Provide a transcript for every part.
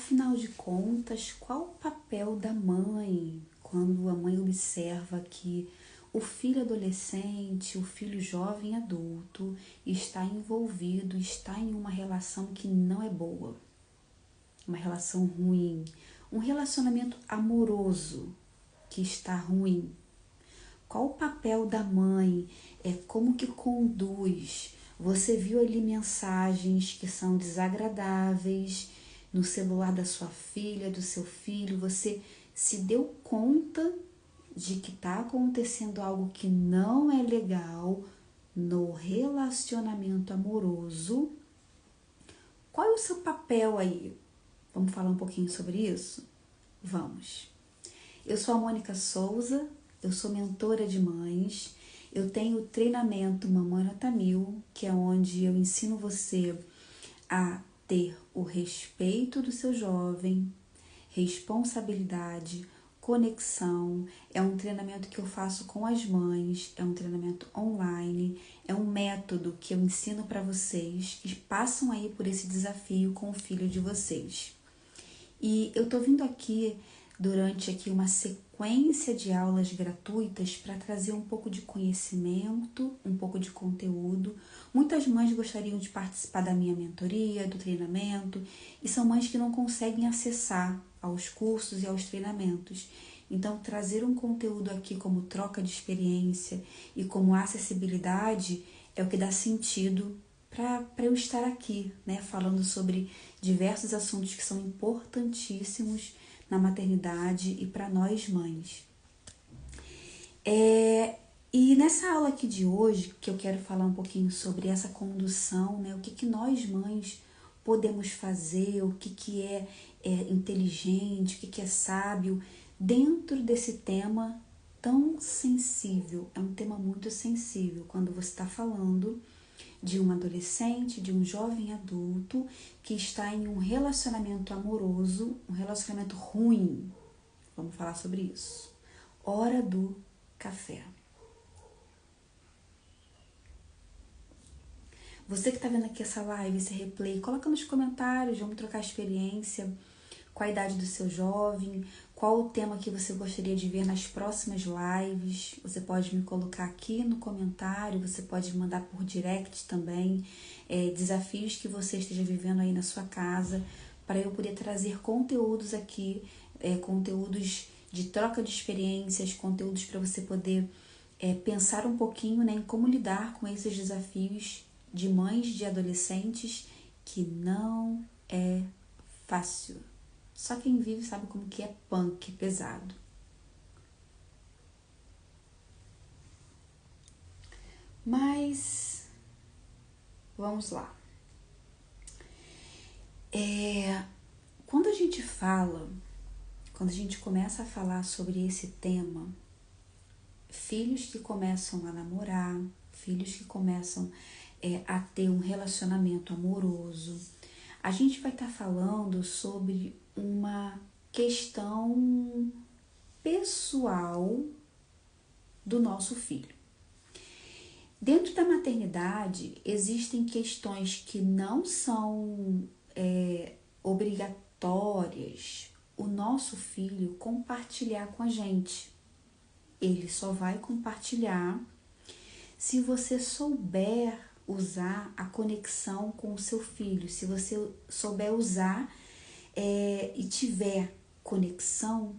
Afinal de contas, qual o papel da mãe quando a mãe observa que o filho adolescente, o filho jovem adulto está envolvido, está em uma relação que não é boa, uma relação ruim, um relacionamento amoroso que está ruim? Qual o papel da mãe? Como que conduz? Você viu ali mensagens que são desagradáveis no celular da sua filha, do seu filho? Você se deu conta de que está acontecendo algo que não é legal no relacionamento amoroso? Qual é o seu papel aí? Vamos falar um pouquinho sobre isso? Vamos! Eu sou a Mônica Souza, eu sou mentora de mães, eu tenho o treinamento Mamãe Nota 1000, que é onde eu ensino você a ter o respeito do seu jovem, responsabilidade, conexão. É um treinamento que eu faço com as mães, é um treinamento online, é um método que eu ensino para vocês que passam aí por esse desafio com o filho de vocês. E eu tô vindo aqui durante uma sequência de aulas gratuitas para trazer um pouco de conhecimento, um pouco de conteúdo. Muitas mães gostariam de participar da minha mentoria, do treinamento, e são mães que não conseguem acessar aos cursos e aos treinamentos. Então, trazer um conteúdo aqui como troca de experiência e como acessibilidade é o que dá sentido para eu estar aqui, né, falando sobre diversos assuntos que são importantíssimos na maternidade e para nós mães. E nessa aula aqui de hoje, que eu quero falar um pouquinho sobre essa condução, né, o que nós mães podemos fazer, o que é inteligente, o que é sábio, dentro desse tema tão sensível. É um tema muito sensível quando você está falando de um adolescente, de um jovem adulto que está em um relacionamento amoroso, um relacionamento ruim. Vamos falar sobre isso. Hora do café. Você que está vendo aqui essa live, esse replay, coloca nos comentários, vamos trocar experiência. Qual a idade do seu jovem, qual o tema que você gostaria de ver nas próximas lives. Você pode me colocar aqui no comentário, você pode me mandar por direct também, desafios que você esteja vivendo aí na sua casa, para eu poder trazer conteúdos aqui, conteúdos de troca de experiências, conteúdos para você poder pensar um pouquinho, né, em como lidar com esses desafios de mães de adolescentes, que não é fácil. Só quem vive sabe como que é punk, pesado. Mas, vamos lá. Quando a gente começa a falar sobre esse tema, filhos que começam a namorar, filhos que começam a ter um relacionamento amoroso, a gente vai estar falando sobre uma questão pessoal do nosso filho. Dentro da maternidade, existem questões que não são obrigatórias o nosso filho compartilhar com a gente. Ele só vai compartilhar se você souber usar a conexão com o seu filho, se você souber usar e tiver conexão,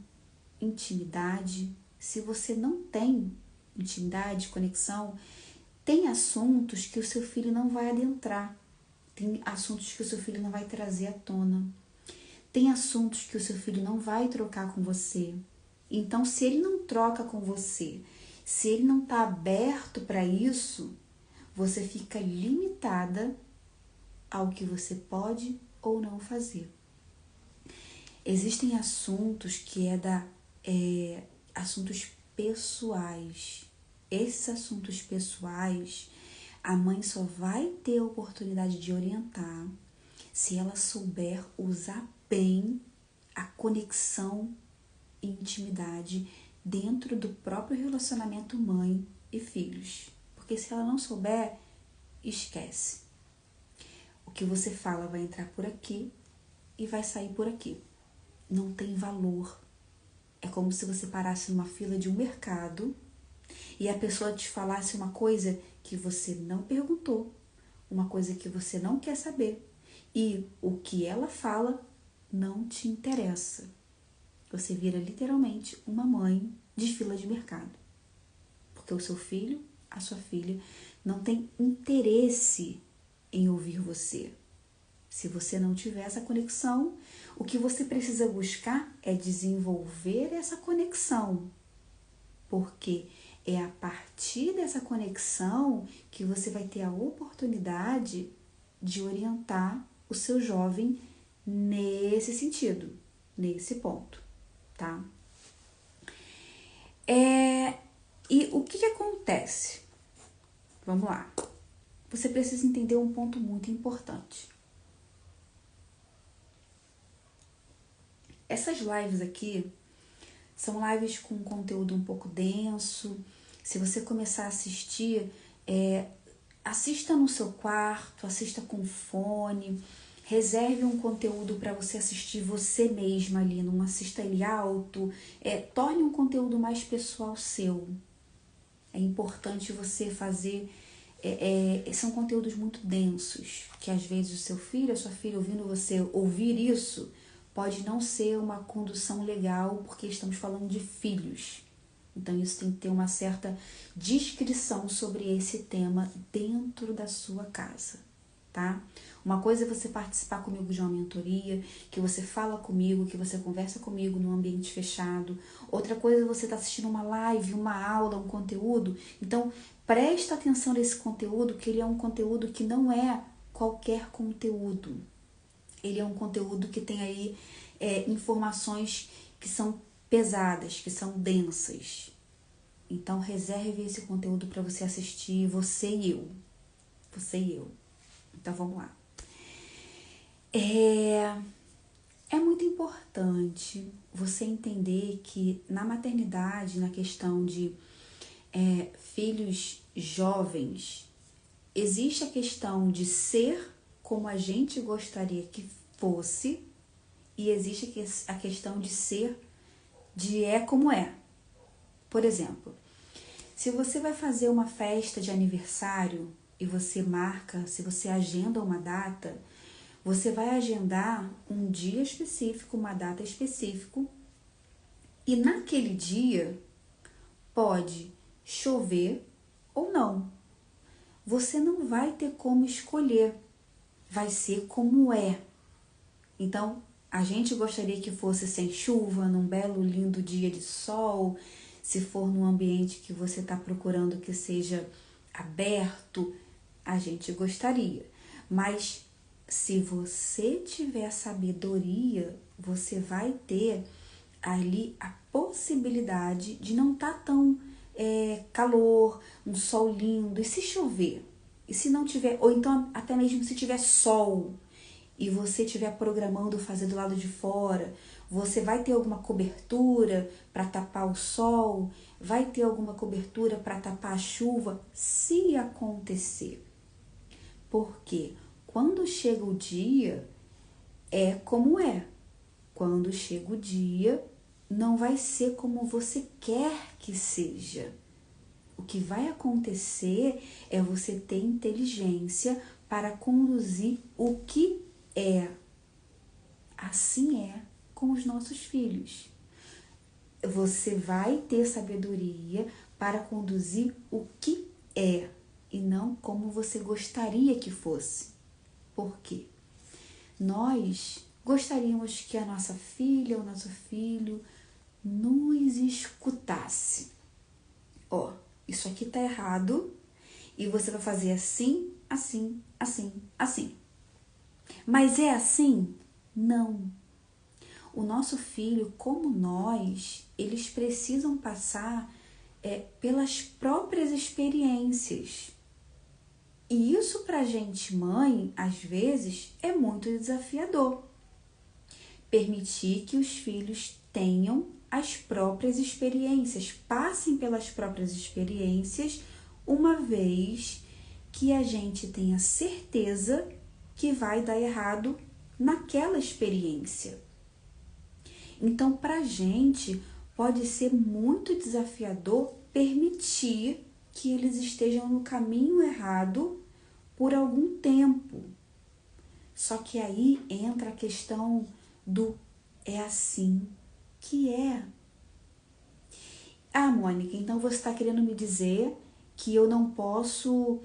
intimidade. Se você não tem intimidade, conexão, tem assuntos que o seu filho não vai adentrar, tem assuntos que o seu filho não vai trazer à tona, tem assuntos que o seu filho não vai trocar com você. Então, se ele não troca com você, se ele não está aberto para isso, você fica limitada ao que você pode ou não fazer. Existem assuntos que assuntos pessoais. Esses assuntos pessoais, a mãe só vai ter a oportunidade de orientar se ela souber usar bem a conexão e intimidade dentro do próprio relacionamento mãe e filhos. Porque se ela não souber, esquece. O que você fala vai entrar por aqui e vai sair por aqui. Não tem valor. É como se você parasse numa fila de um mercado e a pessoa te falasse uma coisa que você não perguntou, uma coisa que você não quer saber, e o que ela fala não te interessa. Você vira literalmente uma mãe de fila de mercado. Porque o seu filho, a sua filha, não tem interesse em ouvir você. Se você não tiver essa conexão, o que você precisa buscar é desenvolver essa conexão. Porque é a partir dessa conexão que você vai ter a oportunidade de orientar o seu jovem nesse sentido, nesse ponto, tá? E o que acontece? Vamos lá. Você precisa entender um ponto muito importante. Essas lives aqui são lives com conteúdo um pouco denso. Se você começar a assistir, assista no seu quarto, assista com fone, reserve um conteúdo para você assistir você mesma ali, não assista ele alto, torne um conteúdo mais pessoal seu. É importante você fazer, são conteúdos muito densos, que às vezes o seu filho, a sua filha ouvindo você ouvir isso, pode não ser uma condução legal, porque estamos falando de filhos. Então, isso tem que ter uma certa discrição sobre esse tema dentro da sua casa, tá? Uma coisa é você participar comigo de uma mentoria, que você fala comigo, que você conversa comigo num ambiente fechado. Outra coisa é você estar assistindo uma live, uma aula, um conteúdo. Então, presta atenção nesse conteúdo, que ele é um conteúdo que não é qualquer conteúdo. Ele é um conteúdo que tem aí informações que são pesadas, que são densas. Então, reserve esse conteúdo para você assistir, você e eu. Você e eu. Então, vamos lá. É muito importante você entender que na maternidade, na questão de filhos jovens, existe a questão de ser como a gente gostaria que fosse, e existe a questão de ser, de como é. Por exemplo, se você vai fazer uma festa de aniversário e você marca, se você agenda uma data, você vai agendar um dia específico, uma data específica, e naquele dia pode chover ou não. Você não vai ter como escolher, vai ser como é. Então, a gente gostaria que fosse sem chuva, num belo, lindo dia de sol. Se for num ambiente que você está procurando que seja aberto, a gente gostaria. Mas se você tiver sabedoria, você vai ter ali a possibilidade de não estar tão calor, um sol lindo. E se chover? E se não tiver, ou então até mesmo se tiver sol, e você estiver programando fazer do lado de fora, você vai ter alguma cobertura para tapar o sol? Vai ter alguma cobertura para tapar a chuva? Se acontecer. Porque quando chega o dia, é como é. Quando chega o dia, não vai ser como você quer que seja. O que vai acontecer é você ter inteligência para conduzir o que é. Assim é com os nossos filhos. Você vai ter sabedoria para conduzir o que é e não como você gostaria que fosse. Por quê? Nós gostaríamos que a nossa filha ou nosso filho nos escutasse. Isso aqui tá errado e você vai fazer assim, assim, assim, assim. Mas é assim? Não. O nosso filho, como nós, eles precisam passar pelas próprias experiências. E isso pra gente, mãe, às vezes, é muito desafiador. Permitir que os filhos tenham as próprias experiências, passem pelas próprias experiências, uma vez que a gente tenha certeza que vai dar errado naquela experiência. Então, para a gente, pode ser muito desafiador permitir que eles estejam no caminho errado por algum tempo. Só que aí entra a questão do é assim que é. Ah, Mônica, então você está querendo me dizer que eu não posso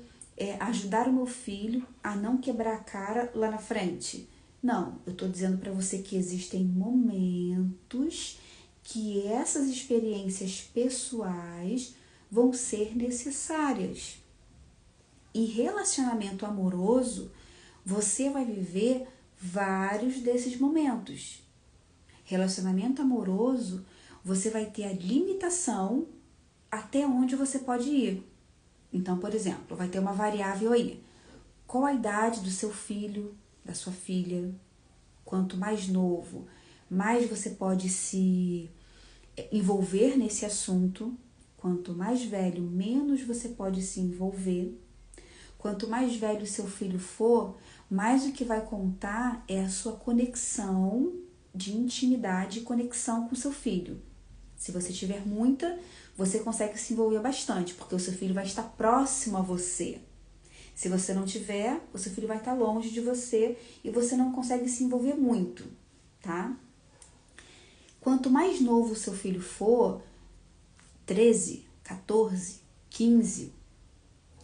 ajudar o meu filho a não quebrar a cara lá na frente? Não, eu estou dizendo para você que existem momentos que essas experiências pessoais vão ser necessárias. E relacionamento amoroso, você vai viver vários desses momentos. Relacionamento amoroso, você vai ter a limitação até onde você pode ir. Então, por exemplo, vai ter uma variável aí. Qual a idade do seu filho, da sua filha? Quanto mais novo, mais você pode se envolver nesse assunto. Quanto mais velho, menos você pode se envolver. Quanto mais velho seu filho for, mais o que vai contar é a sua conexão de intimidade e conexão com seu filho. Se você tiver muita, você consegue se envolver bastante, porque o seu filho vai estar próximo a você. Se você não tiver, o seu filho vai estar longe de você e você não consegue se envolver muito, tá? Quanto mais novo o seu filho for, 13, 14, 15,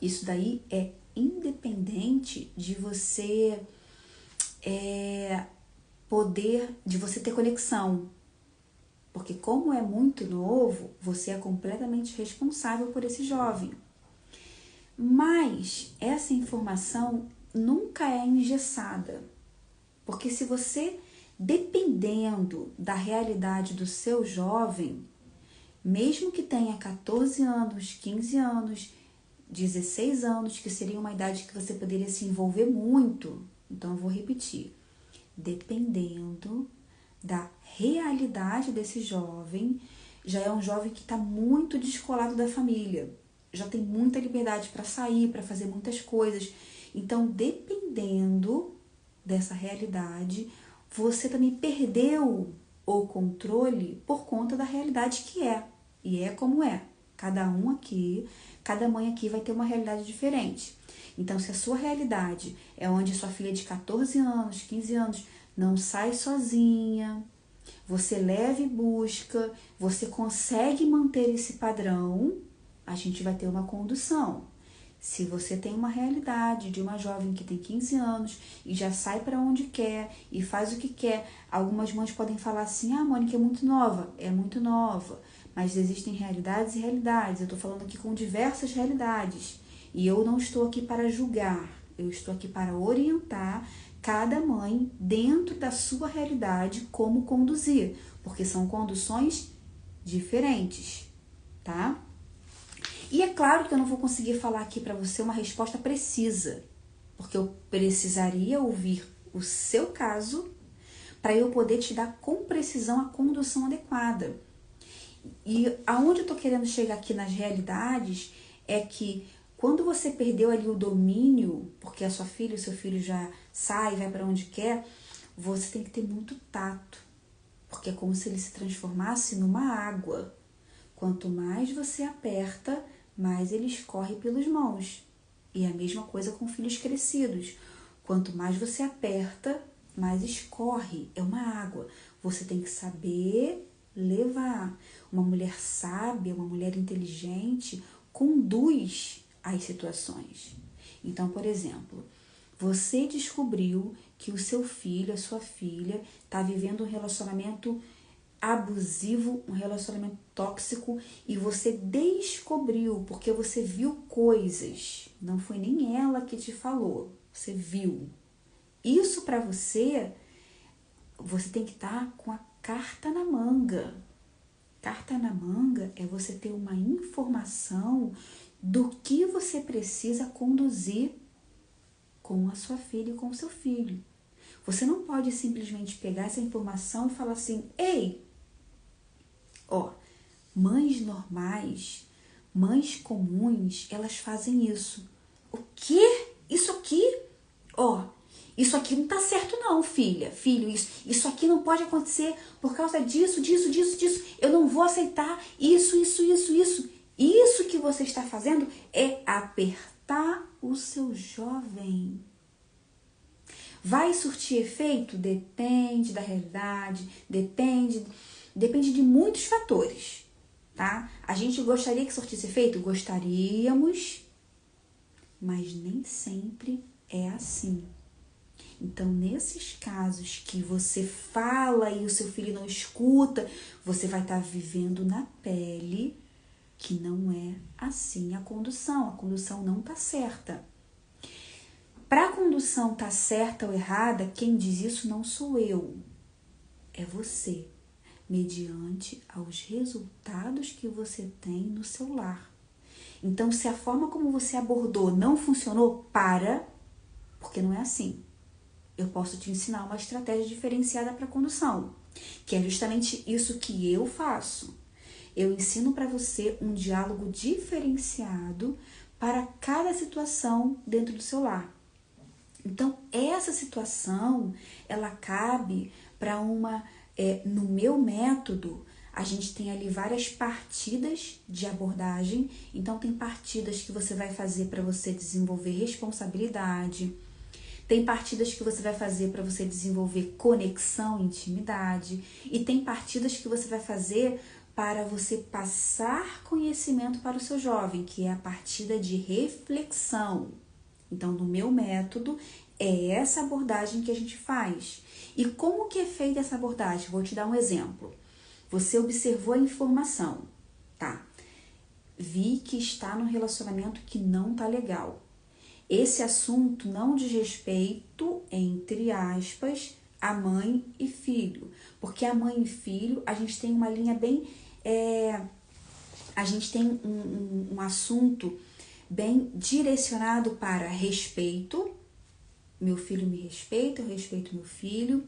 isso daí é independente de você de você ter conexão. Porque como é muito novo, você é completamente responsável por esse jovem. Mas essa informação nunca é engessada. Porque se você, dependendo da realidade do seu jovem, mesmo que tenha 14 anos, 15 anos, 16 anos, que seria uma idade que você poderia se envolver muito, então eu vou repetir, dependendo da realidade desse jovem, já é um jovem que está muito descolado da família, já tem muita liberdade para sair, para fazer muitas coisas. Então, dependendo dessa realidade, você também perdeu o controle por conta da realidade que é. E é como é. Cada mãe aqui vai ter uma realidade diferente. Então, se a sua realidade é onde sua filha de 14 anos, 15 anos, não sai sozinha, você leva e busca, você consegue manter esse padrão, a gente vai ter uma condução. Se você tem uma realidade de uma jovem que tem 15 anos e já sai para onde quer e faz o que quer, algumas mães podem falar assim, ah, Mônica, é muito nova, mas existem realidades e realidades. Eu estou falando aqui com diversas realidades e eu não estou aqui para julgar, eu estou aqui para orientar cada mãe dentro da sua realidade como conduzir, porque são conduções diferentes, tá? E é claro que eu não vou conseguir falar aqui para você uma resposta precisa, porque eu precisaria ouvir o seu caso para eu poder te dar com precisão a condução adequada. E aonde eu estou querendo chegar aqui nas realidades é que quando você perdeu ali o domínio, porque a sua filha, o seu filho já sai, vai para onde quer, você tem que ter muito tato, porque é como se ele se transformasse numa água. Quanto mais você aperta, mais ele escorre pelas mãos. E a mesma coisa com filhos crescidos. Quanto mais você aperta, mais escorre. É uma água. Você tem que saber levar. Uma mulher sábia, uma mulher inteligente, conduz as situações. Então, por exemplo, você descobriu que o seu filho, a sua filha, está vivendo um relacionamento abusivo, um relacionamento tóxico, e você descobriu, porque você viu coisas, não foi nem ela que te falou, você viu. Isso para você tem que estar com a carta na manga. Carta na manga é você ter uma informação do que você precisa conduzir com a sua filha e com o seu filho. Você não pode simplesmente pegar essa informação e falar assim, ei, mães normais, mães comuns, elas fazem isso. O quê? Isso aqui? Isso aqui não tá certo não, filha, filho, isso aqui não pode acontecer por causa disso. Eu não vou aceitar isso. Isso que você está fazendo é apertar o seu jovem. Vai surtir efeito? Depende da realidade, depende de muitos fatores, tá? A gente gostaria que surtisse efeito? Gostaríamos, mas nem sempre é assim. Então, nesses casos que você fala e o seu filho não escuta, você vai estar vivendo na pele que não é assim a condução. A condução não está certa. Para a condução estar certa ou errada, quem diz isso não sou eu, é você, mediante aos resultados que você tem no seu lar. Então, se a forma como você abordou não funcionou, porque não é assim. Eu posso te ensinar uma estratégia diferenciada para condução, que é justamente isso que eu faço. Eu ensino para você um diálogo diferenciado para cada situação dentro do seu lar. Então, essa situação, ela cabe para no meu método, a gente tem ali várias partidas de abordagem. Então, tem partidas que você vai fazer para você desenvolver responsabilidade. Tem partidas que você vai fazer para você desenvolver conexão, intimidade. E tem partidas que você vai fazer para você passar conhecimento para o seu jovem, que é a partida de reflexão. Então, no meu método, é essa abordagem que a gente faz. E como que é feita essa abordagem? Vou te dar um exemplo. Você observou a informação, tá? Vi que está num relacionamento que não tá legal. Esse assunto não diz respeito, entre aspas, a mãe e filho. Porque a mãe e filho, a gente tem uma linha bem... a gente tem um assunto bem direcionado para respeito. Meu filho me respeita, eu respeito meu filho.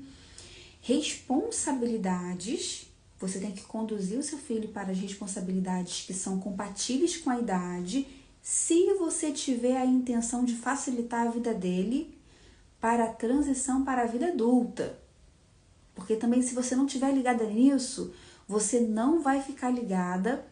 Responsabilidades. Você tem que conduzir o seu filho para as responsabilidades que são compatíveis com a idade, se você tiver a intenção de facilitar a vida dele para a transição para a vida adulta. Porque também, se você não estiver ligada nisso, você não vai ficar ligada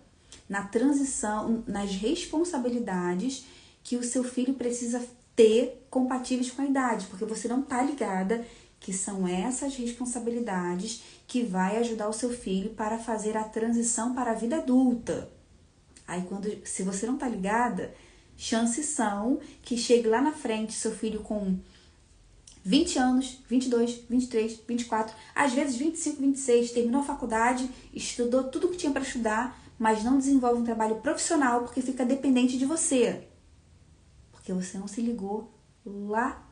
na transição, nas responsabilidades que o seu filho precisa ter compatíveis com a idade, porque você não está ligada que são essas responsabilidades que vai ajudar o seu filho para fazer a transição para a vida adulta. Aí, se você não tá ligada, chances são que chegue lá na frente seu filho com 20 anos, 22, 23, 24, às vezes 25, 26, terminou a faculdade, estudou tudo que tinha para estudar, mas não desenvolve um trabalho profissional porque fica dependente de você. Porque você não se ligou lá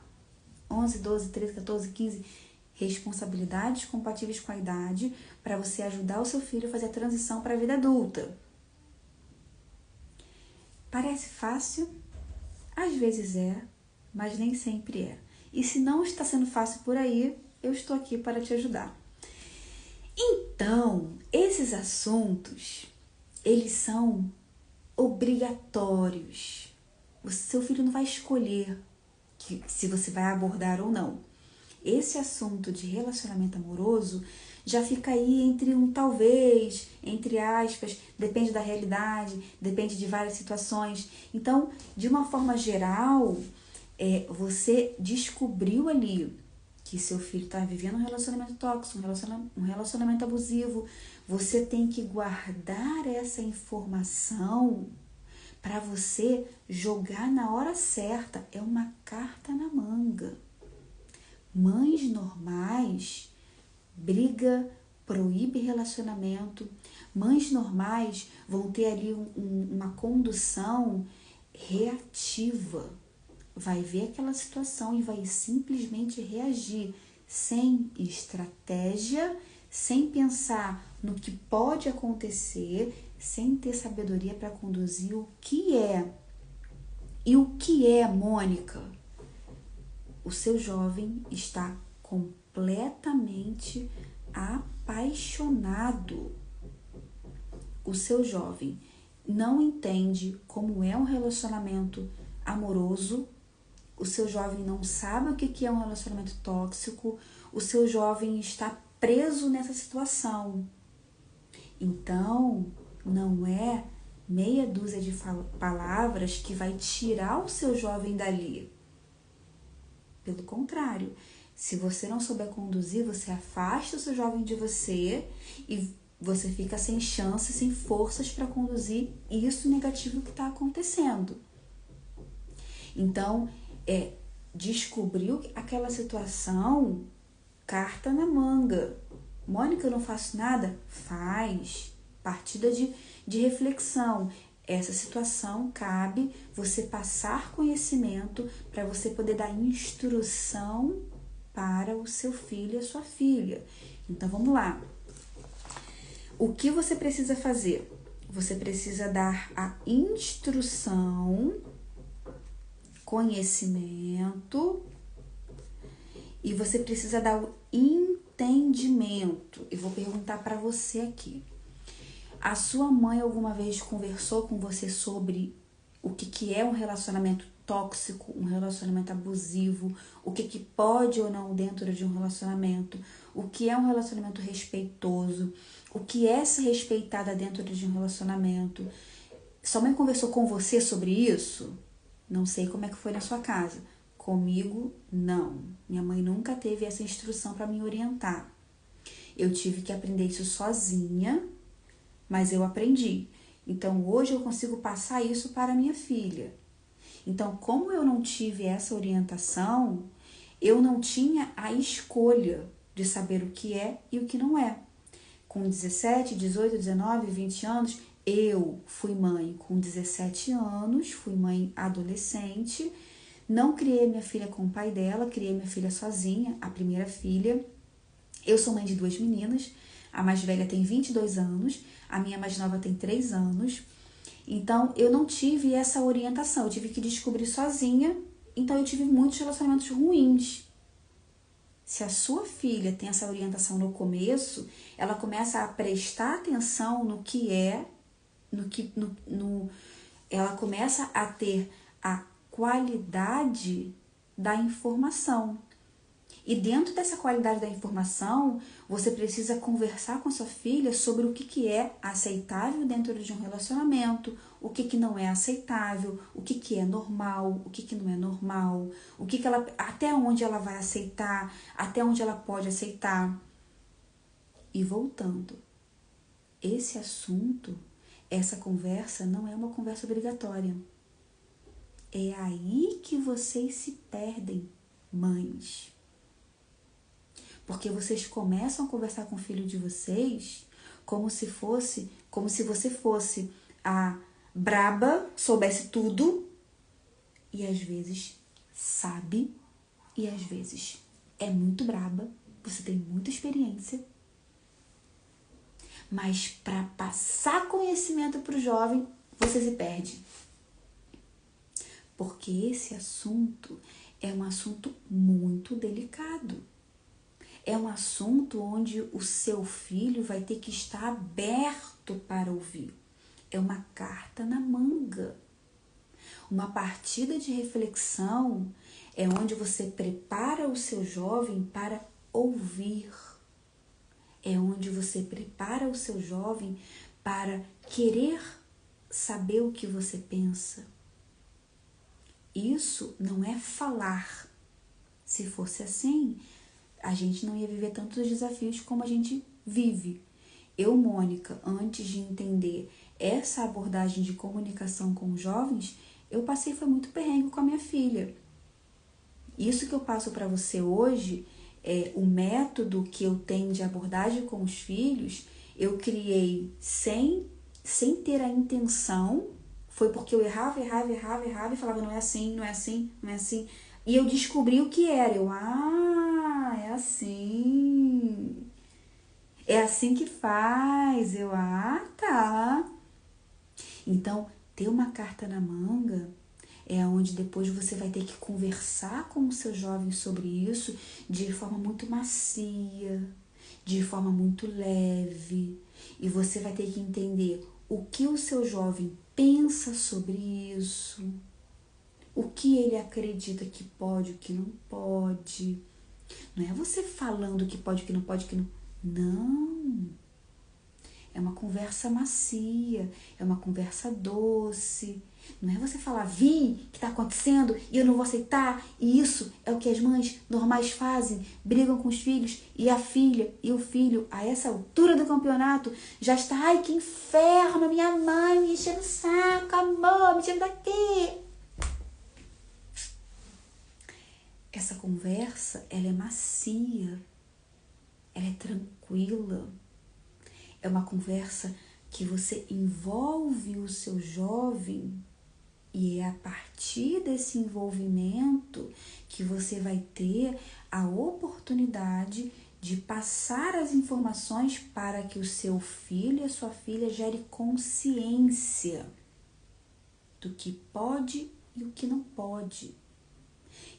11, 12, 13, 14, 15, responsabilidades compatíveis com a idade para você ajudar o seu filho a fazer a transição para a vida adulta. Parece fácil? Às vezes é, mas nem sempre é. E se não está sendo fácil por aí, eu estou aqui para te ajudar. Então, esses assuntos, eles são obrigatórios. O seu filho não vai escolher se você vai abordar ou não. Esse assunto de relacionamento amoroso já fica aí entre um talvez, entre aspas, depende da realidade, depende de várias situações. Então, de uma forma geral, você descobriu ali que seu filho está vivendo um relacionamento tóxico, um relacionamento abusivo. Você tem que guardar essa informação para você jogar na hora certa. É uma carta na manga. Mães normais, briga, proíbe relacionamento. Mães normais vão ter ali uma condução reativa. Vai ver aquela situação e vai simplesmente reagir sem estratégia, sem pensar no que pode acontecer, sem ter sabedoria para conduzir o que é. E o que é, Mônica? O seu jovem está completamente apaixonado. O seu jovem não entende como é um relacionamento amoroso o seu jovem não sabe o que é um relacionamento tóxico, o seu jovem está preso nessa situação. Então, não é meia dúzia de palavras que vai tirar o seu jovem dali. Pelo contrário, se você não souber conduzir, você afasta o seu jovem de você e você fica sem chance, sem forças para conduzir isso negativo que está acontecendo. Então, descobriu aquela situação, carta na manga. Mônica, eu não faço nada? Faz. Partida de reflexão. Essa situação cabe você passar conhecimento para você poder dar instrução para o seu filho e a sua filha. Então, vamos lá. O que você precisa fazer? Você precisa dar a instrução, conhecimento, e você precisa dar o entendimento. Eu vou perguntar para você aqui. A sua mãe alguma vez conversou com você sobre o que é um relacionamento tóxico, um relacionamento abusivo, o que pode ou não dentro de um relacionamento, o que é um relacionamento respeitoso, o que é ser respeitada dentro de um relacionamento? Sua mãe conversou com você sobre isso? Não sei como é que foi na sua casa. Comigo, não. Minha mãe nunca teve essa instrução para me orientar. Eu tive que aprender isso sozinha, mas eu aprendi. Então, hoje eu consigo passar isso para minha filha. Então, como eu não tive essa orientação, eu não tinha a escolha de saber o que é e o que não é. Com 17, 18, 19, 20 anos, eu fui mãe com 17 anos, fui mãe adolescente, não criei minha filha com o pai dela, criei minha filha sozinha, a primeira filha. Eu sou mãe de 2 meninas, a mais velha tem 22 anos, a minha mais nova tem 3 anos. Então, eu não tive essa orientação, eu tive que descobrir sozinha, então eu tive muitos relacionamentos ruins. Se a sua filha tem essa orientação no começo, ela começa a prestar atenção no que é, ela começa a ter a qualidade da informação. E dentro dessa qualidade da informação, você precisa conversar com a sua filha sobre o que é aceitável dentro de um relacionamento, o que não é aceitável, o que é normal, o que não é normal, até onde ela vai aceitar, até onde ela pode aceitar. E voltando, esse assunto, essa conversa não é uma conversa obrigatória. É aí que vocês se perdem, mães. Porque vocês começam a conversar com o filho de vocês como se você fosse a braba, soubesse tudo, e às vezes sabe, e às vezes é muito braba, você tem muita experiência, mas para passar conhecimento para o jovem, você se perde. Porque esse assunto é um assunto muito delicado. É um assunto onde o seu filho vai ter que estar aberto para ouvir. É uma carta na manga. Uma partida de reflexão é onde você prepara o seu jovem para ouvir. É onde você prepara o seu jovem para querer saber o que você pensa. Isso não é falar. Se fosse assim, a gente não ia viver tantos desafios como a gente vive. Eu, Mônica, antes de entender essa abordagem de comunicação com os jovens, eu passei foi muito perrengue com a minha filha. Isso que eu passo para você hoje, o método que eu tenho de abordagem com os filhos, eu criei sem ter a intenção, foi porque eu errava e falava, não é assim, não é assim, não é assim. E eu descobri o que era. É assim. É assim que faz. Tá. Então, ter uma carta na manga é onde depois você vai ter que conversar com o seu jovem sobre isso de forma muito macia, de forma muito leve. E você vai ter que entender o que o seu jovem pensa sobre isso. o que ele acredita que pode, o que não pode. Não é você falando o que pode, o que não pode, o que não... Não. É uma conversa macia, é uma conversa doce. Não é você falar, vi que está acontecendo e eu não vou aceitar. E isso é o que as mães normais fazem. Brigam com os filhos e a filha e o filho, a essa altura do campeonato, já está, ai que inferno, minha mãe me enchendo o saco, amor, me tirando daqui. Essa conversa, ela é macia, ela é tranquila. É uma conversa que você envolve o seu jovem e é a partir desse envolvimento que você vai ter a oportunidade de passar as informações para que o seu filho e a sua filha gere consciência do que pode e o que não pode.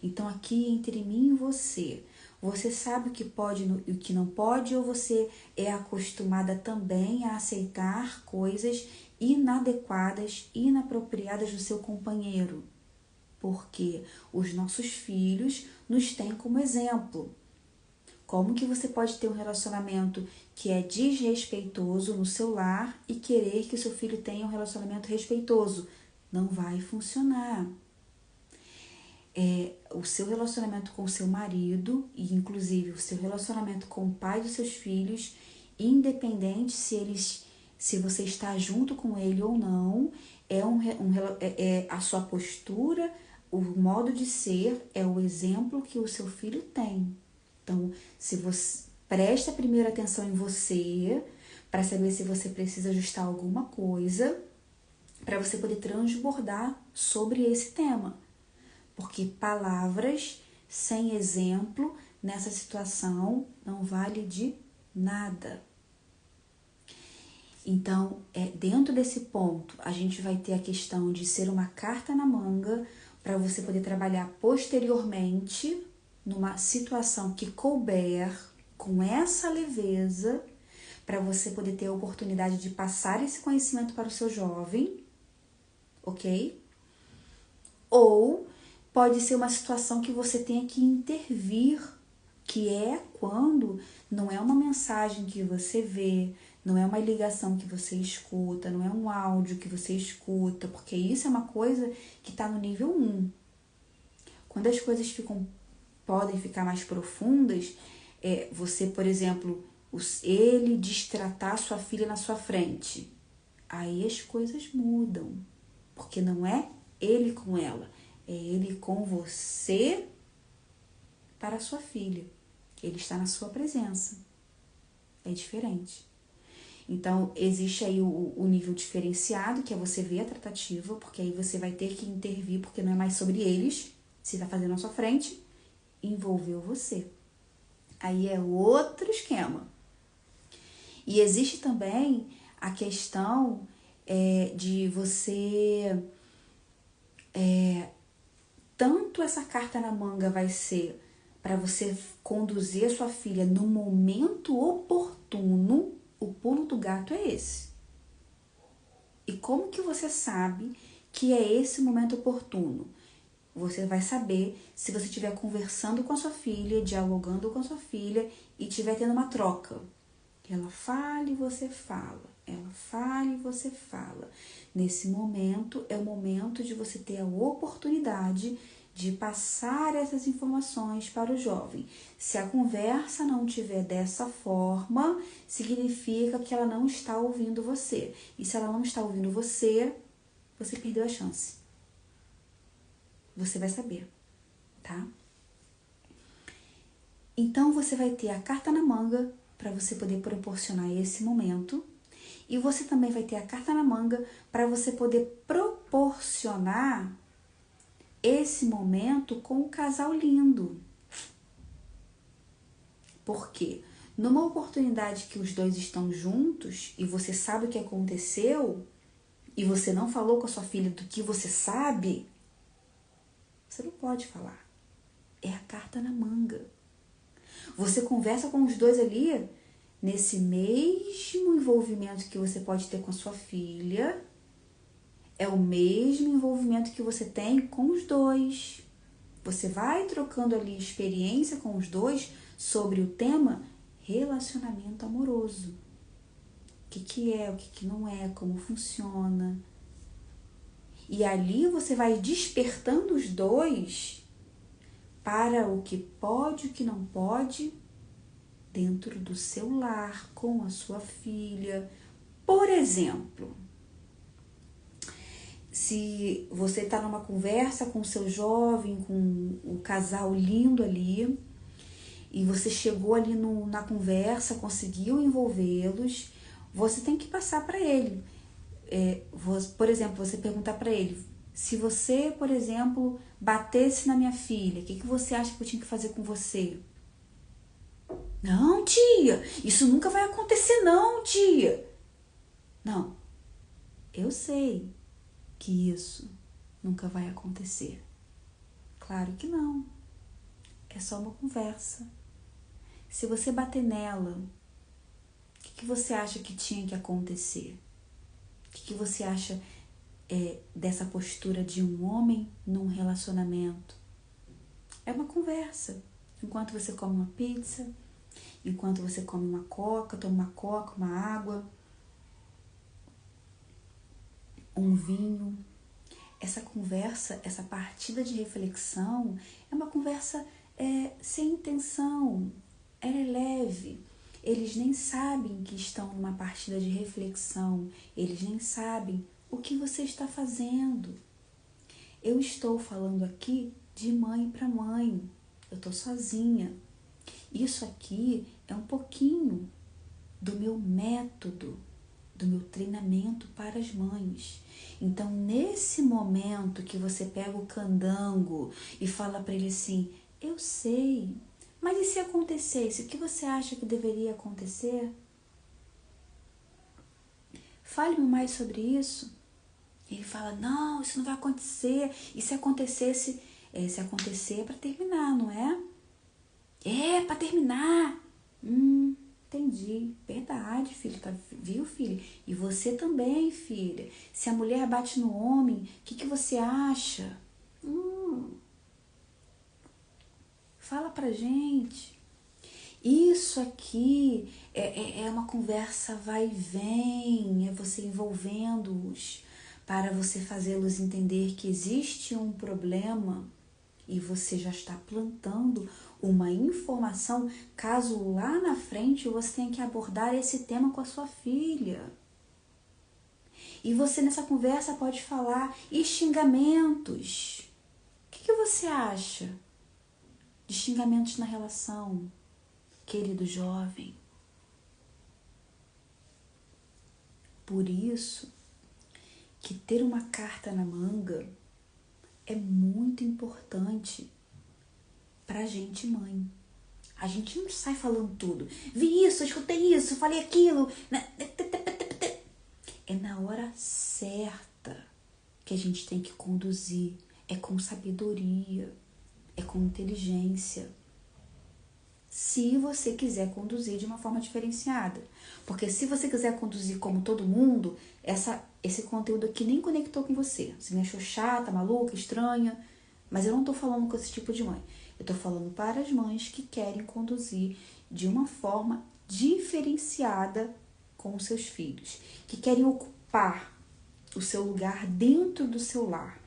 Então aqui entre mim e você sabe o que pode e o que não pode, ou você é acostumada também a aceitar coisas inadequadas, inapropriadas do seu companheiro? Porque os nossos filhos nos têm como exemplo. Como que você pode ter um relacionamento que é desrespeitoso no seu lar e querer que o seu filho tenha um relacionamento respeitoso? Não vai funcionar. O seu relacionamento com o seu marido e inclusive o seu relacionamento com o pai dos seus filhos, independente se você está junto com ele ou não, é a sua postura, o modo de ser, é o exemplo que o seu filho tem. Então, se você presta primeiro atenção em você, para saber se você precisa ajustar alguma coisa, para você poder transbordar sobre esse tema. Porque palavras sem exemplo nessa situação não vale de nada. Então, dentro desse ponto, a gente vai ter a questão de ser uma carta na manga para você poder trabalhar posteriormente numa situação que couber com essa leveza, para você poder ter a oportunidade de passar esse conhecimento para o seu jovem, ok? Ou pode ser uma situação que você tenha que intervir, que é quando não é uma mensagem que você vê, não é uma ligação que você escuta, não é um áudio que você escuta, porque isso é uma coisa que está no nível 1. Quando as coisas podem ficar mais profundas, você, por exemplo, ele destratar sua filha na sua frente. Aí as coisas mudam, porque não é ele com ela, é ele com você para a sua filha. Ele está na sua presença. É diferente. Então, existe aí o nível diferenciado, que é você ver a tratativa, porque aí você vai ter que intervir, porque não é mais sobre eles, se está fazendo na sua frente, envolveu você. Aí é outro esquema. E existe também a questão de você... tanto essa carta na manga vai ser para você conduzir a sua filha no momento oportuno, o pulo do gato é esse. E como que você sabe que é esse momento oportuno? Você vai saber se você estiver conversando com a sua filha, dialogando com a sua filha e estiver tendo uma troca. Ela fala e você fala. Ela fala e você fala. Nesse momento, é o momento de você ter a oportunidade de passar essas informações para o jovem. Se a conversa não tiver dessa forma, significa que ela não está ouvindo você. E se ela não está ouvindo você, você perdeu a chance. Você vai saber, tá? Então, você vai ter a carta na manga para você poder proporcionar esse momento. E você também vai ter a carta na manga para você poder proporcionar esse momento com um casal lindo. Por quê? Numa oportunidade que os dois estão juntos e você sabe o que aconteceu e você não falou com a sua filha do que você sabe, você não pode falar. É a carta na manga. Você conversa com os dois ali, nesse mesmo envolvimento que você pode ter com a sua filha, É o mesmo envolvimento que você tem com os dois. Você vai trocando ali experiência com os dois sobre o tema relacionamento amoroso. O que é, o que não é, como funciona. E ali você vai despertando os dois para o que pode e o que não pode dentro do seu lar, com a sua filha. Por exemplo, se você está numa conversa com o seu jovem, com o casal lindo ali, e você chegou ali na conversa, conseguiu envolvê-los, você tem que passar para ele. Por exemplo, você perguntar para ele, se você, por exemplo, batesse na minha filha, o que você acha que eu tinha que fazer com você? Não, tia, isso nunca vai acontecer não, tia. Não, eu sei que isso nunca vai acontecer. Claro que não. É só uma conversa. Se você bater nela, o que você acha que tinha que acontecer? O que você acha dessa postura de um homem num relacionamento? É uma conversa. Enquanto você come uma pizza, enquanto você come uma coca, toma uma coca, uma água, um vinho. Essa conversa, essa partida de reflexão é uma conversa sem intenção, ela é leve. Eles nem sabem que estão numa partida de reflexão, eles nem sabem o que você está fazendo. Eu estou falando aqui de mãe para mãe, eu estou sozinha. Isso aqui é um pouquinho do meu método, do meu treinamento para as mães. Então, nesse momento que você pega o candango e fala para ele assim, eu sei, mas e se acontecesse? O que você acha que deveria acontecer? Fale-me mais sobre isso. Ele fala, não, isso não vai acontecer. E se acontecesse? Se acontecer é para terminar, não é? É, para terminar. Entendi. Verdade, filho. Tá, viu, filho? E você também, filha. Se a mulher bate no homem, o que você acha? Fala pra gente. Isso aqui é uma conversa vai e vem, é você envolvendo-os para você fazê-los entender que existe um problema e você já está plantando uma informação caso lá na frente você tenha que abordar esse tema com a sua filha. E você nessa conversa pode falar e xingamentos. O que você acha de xingamentos na relação, querido jovem? Por isso que ter uma carta na manga é muito importante pra gente, mãe. A gente não sai falando tudo. Vi isso, escutei isso, falei aquilo. É na hora certa que a gente tem que conduzir. É com sabedoria, é com inteligência. Se você quiser conduzir de uma forma diferenciada. Porque se você quiser conduzir como todo mundo, esse conteúdo aqui nem conectou com você. Você me achou chata, maluca, estranha. Mas eu não tô falando com esse tipo de mãe. Eu tô falando para as mães que querem conduzir de uma forma diferenciada com os seus filhos. Que querem ocupar o seu lugar dentro do seu lar.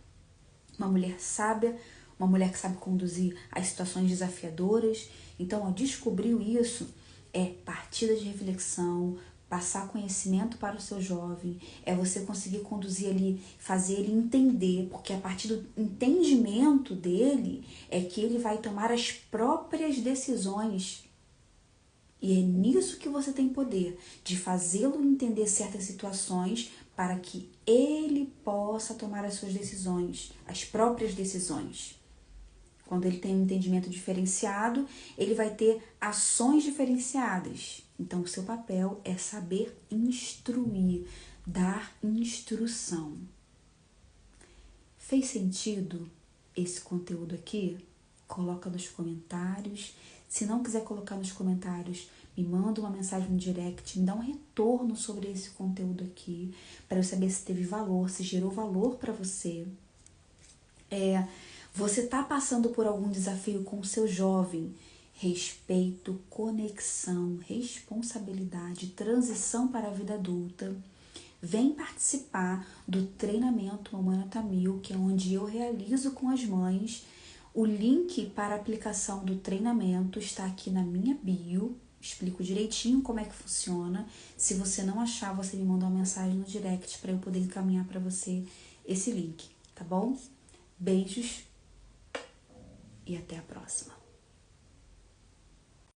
Uma mulher sábia, uma mulher que sabe conduzir as situações desafiadoras. Então, descobriu isso, é partida de reflexão, passar conhecimento para o seu jovem, é você conseguir conduzir ali, fazer ele entender, porque a partir do entendimento dele é que ele vai tomar as próprias decisões. E é nisso que você tem poder, de fazê-lo entender certas situações para que ele possa tomar as suas decisões, as próprias decisões. Quando ele tem um entendimento diferenciado, ele vai ter ações diferenciadas. Então, o seu papel é saber instruir, dar instrução. Fez sentido esse conteúdo aqui? Coloca nos comentários. Se não quiser colocar nos comentários, me manda uma mensagem no direct, me dá um retorno sobre esse conteúdo aqui, para eu saber se teve valor, se gerou valor para você. Você tá passando por algum desafio com o seu jovem? Respeito, conexão, responsabilidade, transição para a vida adulta. Vem participar do treinamento Mamãe Nota 1000, que é onde eu realizo com as mães. O link para a aplicação do treinamento está aqui na minha bio. Explico direitinho como é que funciona. Se você não achar, você me manda uma mensagem no direct para eu poder encaminhar para você esse link, tá bom? Beijos e até a próxima.